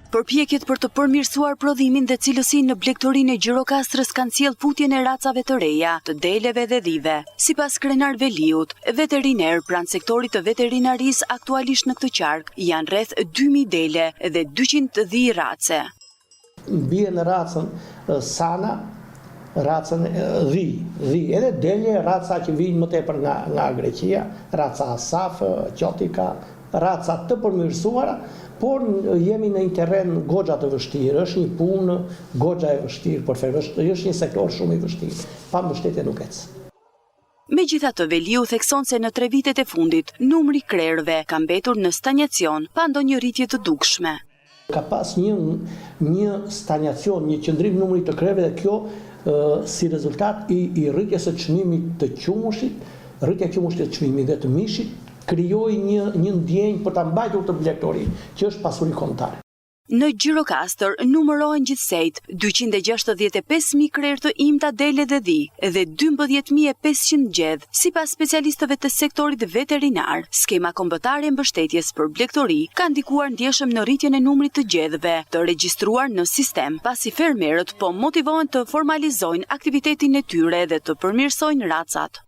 Përpjekjet për të përmirësuar prodhimin dhe cilësinë në blegtorinë e Gjirokastrës kanë sjellë putjen e racave të reja, të deleve dhe dhive. Sipas krenar Veliut, veteriner pranë sektorit të veterinarisë aktualisht në këtë qark janë rreth 2000 dele dhe 200 dhi race. Bie në racën sana, racën dhi, edhe dele raca që vijnë më tepër nga Greqia, raca Asaf, Qotika, raca të përmirësuara, por jemi në një terren goxha të vështirë, është një punë goxha e vështirë, por është një sektor shumë i vështirë, pa mbështetje nuk ecë. Megjithatë, Veliu thekson se në 3 vitet e fundit, numri krerëve ka mbetur në stagnacion, pa ndonjë rritje të dukshme. Ka pas një stagnacion, një qëndrim numri të krerëve dhe kjo si rezultat i rritjes së çmimit të qumushit, rritja e qumushit të çmimit dhe të mishit, krijoi një ndjenjë për ta mbajtur të blegtorinë, që është pasuri kombëtare. Në Gjirokastër numërohen gjithsejt 265.000 krerë të imta dele dhe dhi dhe 12.500 gjedh. Sipas specialistëve të sektorit veterinar, skema kombëtare e mbështetjes për blegtori ka ndikuar ndjeshëm në rritjen e numrit të gjedhve të regjistruar në sistem, pasi fermerët po motivohen të formalizojnë aktivitetin e tyre dhe të përmirësojnë racat.